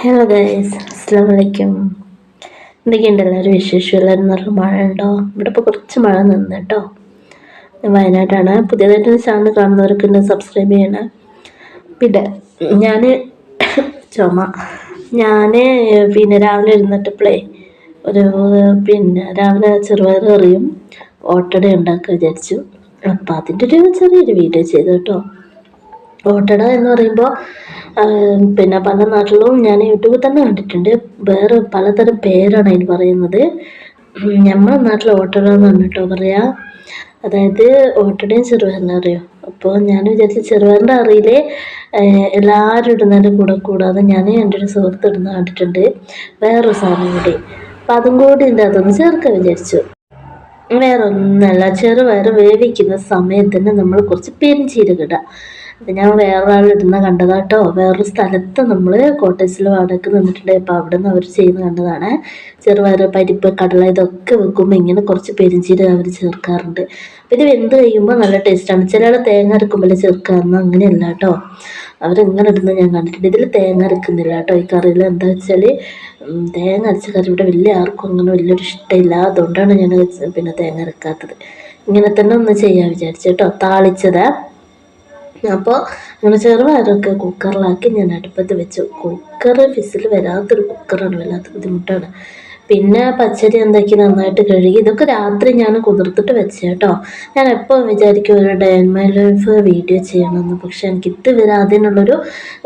Hello guys, അസ്സാം വലൈക്കും. എന്തൊക്കെയുണ്ട് എല്ലാവരും വിശേഷം? എല്ലാവരും നല്ല മഴ ഉണ്ടോ? ഇവിടെ ഇപ്പോൾ കുറച്ച് മഴ നിന്ന് കേട്ടോ. വയനാട്ടാണ്. പുതിയതായിട്ട് ചാനൽ കാണുന്നവർക്ക് എന്നെ സബ്സ്ക്രൈബ് ചെയ്യണം. പിന്നെ ഞാൻ പിന്നെ രാവിലെ ഇരുന്നിട്ടപ്പോഴേ രാവിലെ ചെറുപയർ കറിയും ഓട്ടട ഉണ്ടാക്കാൻ വിചാരിച്ചു. അപ്പം അതിൻ്റെ ഒരു ചെറിയൊരു വീഡിയോ ചെയ്തു കേട്ടോ. ഓട്ടട എന്ന് പറയുമ്പോൾ പല നാട്ടിലും ഞാൻ യൂട്യൂബിൽ തന്നെ കണ്ടിട്ടുണ്ട്. വേറെ പലതരം പേരാണ് അതിന് പറയുന്നത്. നമ്മുടെ നാട്ടിൽ ഓട്ടട എന്ന് പറഞ്ഞിട്ടോ പറയാ. അതായത് ഓട്ടടയും ചെറുപയറിനെ അറിയോ. അപ്പോൾ ഞാൻ വിചാരിച്ചു ചെറുപയറിൻ്റെ അറിയില്ലേ എല്ലാവരും ഇടുന്നതിൻ്റെ കൂടാതെ ഞാൻ എൻ്റെ ഒരു സുഹൃത്ത് ഇടുന്ന കണ്ടിട്ടുണ്ട് വേറൊരു സാധനം കൂടി. അപ്പം അതും കൂടി ഇതിൻ്റെ അതൊന്ന് ചേർക്കാൻ വിചാരിച്ചു. വേറെ ഒന്നല്ല, ചെറുപയർ വേവിക്കുന്ന സമയത്ത് തന്നെ നമ്മൾ കുറച്ച് പെരിഞ്ചീരകം ഇടുക. അത് ഞാൻ വേറൊരാൾ ഇടുന്ന കണ്ടതാട്ടോ. വേറൊരു സ്ഥലത്ത് നമ്മൾ കോട്ടേഴ്സിൽ വാടകയ്ക്ക് നിന്നിട്ടുണ്ട്. അപ്പോൾ അവിടെ നിന്ന് അവർ ചെയ്യുന്ന കണ്ടതാണ്. ചെറുപയർ, പരിപ്പ്, കടല ഇതൊക്കെ വെക്കുമ്പോൾ ഇങ്ങനെ കുറച്ച് പെരിഞ്ചീരകം അവർ ചേർക്കാറുണ്ട്. അപ്പോൾ ഇത് വെന്ത് കഴിയുമ്പോൾ നല്ല ടേസ്റ്റാണ്. ചില ആൾ തേങ്ങ അരക്കുമ്പോൾ ചേർക്കാമെന്ന് അങ്ങനെയല്ല കേട്ടോ. അവരെങ്ങനെ ഇടുന്നത് ഞാൻ കണ്ടിട്ടുണ്ട്. ഇതിൽ തേങ്ങ അരക്കുന്നില്ല കേട്ടോ ഈ കറിയിൽ. എന്താ വെച്ചാൽ തേങ്ങ അരച്ച കറി ഇവിടെ വലിയ ആർക്കും അങ്ങനെ വലിയൊരു ഇഷ്ടമില്ല. അതുകൊണ്ടാണ് ഞാൻ തേങ്ങ അരക്കാത്തത്. ഇങ്ങനെ തന്നെ ഒന്ന് ചെയ്യാൻ വിചാരിച്ചു കേട്ടോ. താളിച്ചത്. അപ്പോൾ അങ്ങനെ ചെറുപയറൊക്കെ കുക്കറിലാക്കി ഞാൻ അടുപ്പത്ത് വെച്ചു. കുക്കർ വിസിൽ വരാത്തൊരു കുക്കറാണ്, വല്ലാത്ത ബുദ്ധിമുട്ടാണ്. പിന്നെ പച്ചരി എന്താക്കി നന്നായിട്ട് കഴുകി. ഇതൊക്കെ രാത്രി ഞാൻ കുതിർത്തിട്ട് വെച്ച കേട്ടോ. ഞാൻ എപ്പോൾ വിചാരിക്കും ഒരു day in my life video ചെയ്യണമെന്ന്. പക്ഷെ എനിക്ക് ഇതുവരെ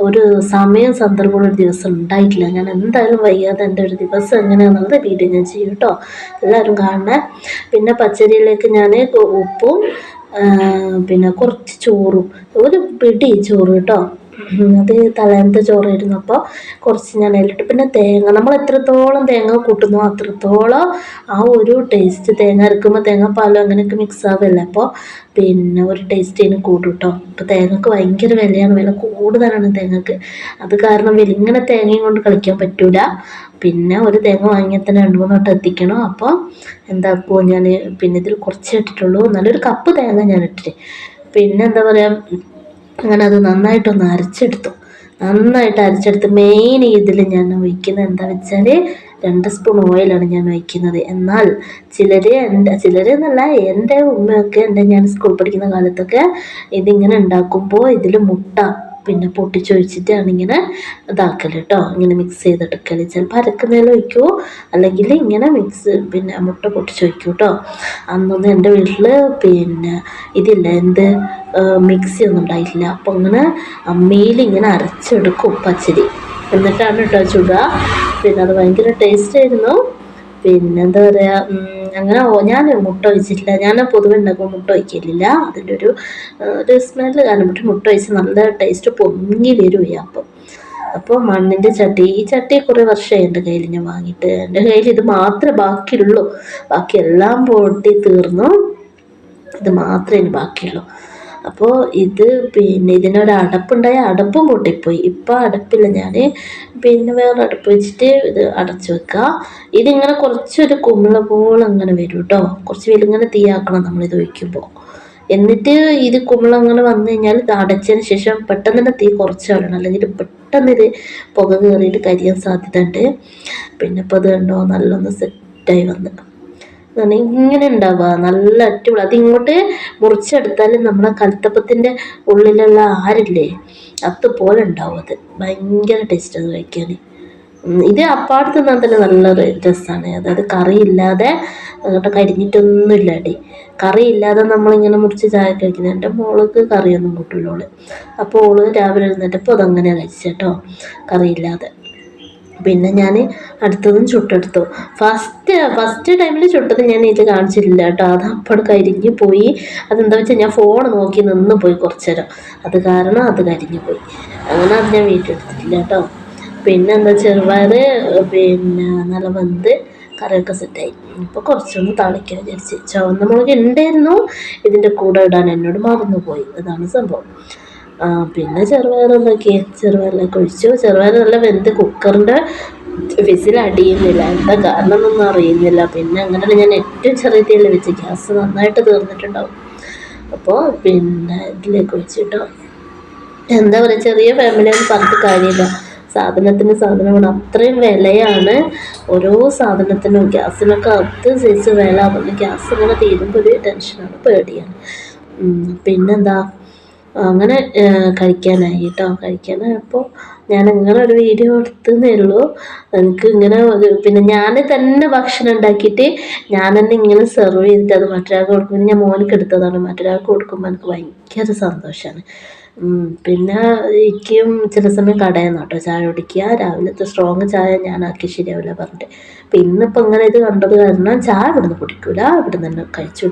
ഒരു സമയം സന്ദർഭമുള്ള ഒരു ദിവസം ഉണ്ടായിട്ടില്ല. ഞാൻ എന്തായാലും വൈകാതെ എൻ്റെ ഒരു ദിവസം എങ്ങനെയാണെന്നുള്ളത് വീഡിയോ ഞാൻ ചെയ്യും കേട്ടോ. എല്ലാവരും കാണണേ. പിന്നെ പച്ചരിയിലേക്ക് ഞാൻ ഉപ്പും പിന്നെ കുറച്ച് ചോറും, ഒരു പിടി ചോറ് കേട്ടോ. അത് തലേന്നത്തെ ചോറായിരുന്നു. അപ്പോൾ കുറച്ച് ഞാൻ അതിലിട്ട്. പിന്നെ തേങ്ങ, നമ്മൾ എത്രത്തോളം തേങ്ങ കൂട്ടുന്നോ അത്രത്തോളം ആ ഒരു ടേസ്റ്റ്. തേങ്ങ അരക്കുമ്പോൾ തേങ്ങാപ്പാലും അങ്ങനെയൊക്കെ മിക്സ് ആവുമല്ലേ. അപ്പോൾ ഒരു ടേസ്റ്റിന് കൂടും കേട്ടോ. ഇപ്പോൾ തേങ്ങക്ക് ഭയങ്കര വിലയാണ്, വില കൂടുതലാണ് തേങ്ങക്ക്. അത് കാരണം ഇങ്ങനെ തേങ്ങയും കൊണ്ട് കളിക്കാൻ പറ്റൂല. പിന്നെ ഒരു തേങ്ങ വാങ്ങിയാൽ തന്നെ 2-3 വട്ടം എത്തിക്കണം. അപ്പോൾ എന്താക്കുമോ ഞാൻ ഇതിൽ കുറച്ച് ഇട്ടിട്ടുള്ളൂ. നല്ലൊരു കപ്പ് തേങ്ങ ഞാൻ ഇട്ടിട്ട് എന്താ പറയുക, അങ്ങനെ അത് നന്നായിട്ടൊന്ന് അരച്ചെടുത്തു. മെയിൻ ഇതിൽ ഞാൻ ഒഴിക്കുന്നത് എന്താ വെച്ചാൽ 2 സ്പൂൺ ഓയിലാണ് ഞാൻ ഒഴിക്കുന്നത്. എന്നാൽ ചിലരെന്നല്ല, എൻ്റെ ഉമ്മയൊക്കെ ഞാൻ സ്കൂൾ പഠിക്കുന്ന കാലത്തൊക്കെ ഇതിങ്ങനെ ഉണ്ടാക്കുമ്പോൾ ഇതിൽ മുട്ട പൊട്ടിച്ചൊഴിച്ചിട്ടാണ് ഇങ്ങനെ ഇതാക്കൽ കേട്ടോ. ഇങ്ങനെ മിക്സ് ചെയ്തെടുക്കൽ. ചിലപ്പോൾ അരക്കുന്നതിൽ ഒഴിക്കുമോ, അല്ലെങ്കിൽ ഇങ്ങനെ മുട്ട പൊട്ടിച്ചൊഴിക്കും കേട്ടോ. അന്നൊന്നും എൻ്റെ വീട്ടിൽ ഇതില്ല, മിക്സി ഒന്നും ഉണ്ടായിട്ടില്ല. അപ്പോൾ അങ്ങനെ അമ്മയിൽ ഇങ്ങനെ അരച്ചെടുക്കും പച്ചരി. എന്നിട്ടാണ് കേട്ടോ ചുടുക. അത് ഭയങ്കര ടേസ്റ്റ് ആയിരുന്നു. എന്താ പറയുക, അങ്ങനെ ഞാൻ മുട്ട ഒഴിച്ചിട്ടില്ല. ഞാൻ പൊതുവെ ഉണ്ടാക്കുമ്പോൾ മുട്ട ഒഴിക്കലില്ല. അതിൻ്റെ ഒരു സ്മെല്ല് കാരണം. മുട്ട ഒഴിച്ച് നല്ല ടേസ്റ്റ് പൊങ്ങി വരും ഈ അപ്പം. അപ്പോൾ മണ്ണിൻ്റെ ചട്ടി, ഈ ചട്ടി കുറേ വർഷമായി എൻ്റെ കയ്യിൽ ഞാൻ വാങ്ങിയിട്ട്. എൻ്റെ കയ്യിൽ ഇത് മാത്രമേ ബാക്കിയുള്ളൂ. ബാക്കി എല്ലാം പൊട്ടി തീർന്നു. ഇത് മാത്രമേ ഇനി ബാക്കിയുള്ളൂ. അപ്പോൾ ഇതിനൊരു അടപ്പുണ്ടായ അടപ്പും പൊട്ടിപ്പോയി. ഇപ്പോൾ അടപ്പില്ല. ഞാൻ വേറെ അടുപ്പ് വെച്ചിട്ട് ഇത് അടച്ചു വെക്കുക. ഇതിങ്ങനെ കുറച്ചൊരു കുമിള പോലെ അങ്ങനെ വരും കേട്ടോ. കുറച്ച് വെലിങ്ങനെ തീയാക്കണം നമ്മളിത് ഒഴിക്കുമ്പോൾ. എന്നിട്ട് ഇത് കുമിള അങ്ങനെ വന്നു കഴിഞ്ഞാൽ ഇത് അടച്ചതിന് ശേഷം പെട്ടെന്ന് തന്നെ തീ കുറച്ചിടണം, അല്ലെങ്കിൽ പെട്ടെന്ന് ഇത് പുക കയറിയിട്ട് കരിയാൻ സാധ്യത ഉണ്ട്. ഇപ്പോൾ അത് കണ്ടോ, നല്ലൊന്ന് സെറ്റായി വന്ന് ഇങ്ങനെ ഉണ്ടാവുക, നല്ല അടിപൊളി. അതിങ്ങോട്ട് മുറിച്ചെടുത്താൽ നമ്മളെ കൽത്തപ്പത്തിൻ്റെ ഉള്ളിലുള്ള ആരില്ലേ അതുപോലെ ഉണ്ടാവും. അത് ഭയങ്കര ടേസ്റ്റ് അത് കഴിക്കാൻ. ഇത് അപ്പാട് തിന്നാൽ തന്നെ നല്ല രസമാണ്. അതായത് കറിയില്ലാതെ, അങ്ങോട്ട് കരിഞ്ഞിട്ടൊന്നുമില്ല അടി. കറിയില്ലാതെ നമ്മളിങ്ങനെ മുറിച്ച് ചായ കഴിക്കുന്നത്. എൻ്റെ മോൾക്ക് കറിയൊന്നും കൂട്ടില്ല. അപ്പോൾ ഓള് രാവിലെ എഴുന്നേറ്റപ്പോൾ അതങ്ങനെയാണ് കഴിച്ചേട്ടോ, കറിയില്ലാതെ. ഞാൻ അടുത്തതും ചുട്ടെടുത്തു. ഫസ്റ്റ് ടൈമിൽ ചുട്ടത് ഞാൻ ഇത് കാണിച്ചിട്ടില്ല കേട്ടോ. അത് അപ്പോൾ കരിഞ്ഞു പോയി. അതെന്താ വെച്ചാൽ ഞാൻ ഫോൺ നോക്കി നിന്ന് പോയി കുറച്ചു നേരം. അത് കാരണം അത് കരിഞ്ഞു പോയി. അങ്ങനെ അത് ഞാൻ വീട്ടിലെടുത്തിട്ടില്ല കേട്ടോ. എന്താ ചെറുപയർ നല്ല വെന്ത് കറിയൊക്കെ സെറ്റായി. ഇപ്പോൾ കുറച്ചൊന്ന് താളിക്കാൻ വിചാരിച്ച്. ചുവന്ന മുളക് ഉണ്ടായിരുന്നു ഇതിൻ്റെ കൂടെ ഇടാൻ, എന്നോട് മറന്നുപോയി. അതാണ് സംഭവം. ചെറുപയർ ചെറുപയറിലേക്ക് ഒഴിച്ചു. ചെറുപയർ നല്ല വെന്ത് കുക്കറിൻ്റെ വിസിൽ അടിയുന്നില്ല. എന്താ കാരണം എന്നൊന്നും അറിയുന്നില്ല. അങ്ങനെയല്ല, ഞാൻ ഏറ്റവും ചെറിയ തീയിൽ വെച്ച്, ഗ്യാസ് നന്നായിട്ട് തീർന്നിട്ടുണ്ടാവും. അപ്പോൾ ഇതിലേക്ക് ഒഴിച്ചിട്ടോ. എന്താ പറയുക, ചെറിയ ഫാമിലി ഒന്നും പറഞ്ഞിട്ട് കാര്യമില്ല. സാധനത്തിന് സാധനം വേണം, അത്രയും വിലയാണ് ഓരോ സാധനത്തിനും. ഗ്യാസിനൊക്കെ സൈസ് വില. അതുകൊണ്ട് ഗ്യാസ് ഇങ്ങനെ തീരുമ്പോൾ ഒരു ടെൻഷനാണ്, പേടിയാണ്. പിന്നെന്താ, അങ്ങനെ കഴിക്കാനായി കഴിക്കാനായപ്പോൾ ഞാൻ ഇങ്ങനെ ഒരു വീഡിയോ എടുത്തതേ ഉള്ളൂ. എനിക്ക് ഇങ്ങനെ പിന്നെ ഞാൻ തന്നെ ഭക്ഷണം ഉണ്ടാക്കിയിട്ട് ഞാൻ തന്നെ ഇങ്ങനെ സെർവ് ചെയ്തിട്ട് അത് മറ്റൊരാൾക്ക് കൊടുക്കുമ്പോൾ, ഞാൻ മോനക്ക് എടുത്തതാണ്, മറ്റൊരാൾക്ക് കൊടുക്കുമ്പോൾ എനിക്ക് ഭയങ്കര സന്തോഷമാണ്. പിന്നെ എനിക്കും ചില സമയം കടയിൽ നിന്ന് ചായ കുടിക്കുക. രാവിലത്തെ സ്ട്രോങ് ചായ ഞാനാക്കി ശരിയാവില്ല പറഞ്ഞിട്ട്. അപ്പം ഇന്നിപ്പോൾ ഇങ്ങനെ ഇത് കണ്ടത് കാരണം ചായ ഇവിടുന്ന് കുടിക്കില്ല, ഇവിടെ നിന്ന് തന്നെ കഴിച്ചു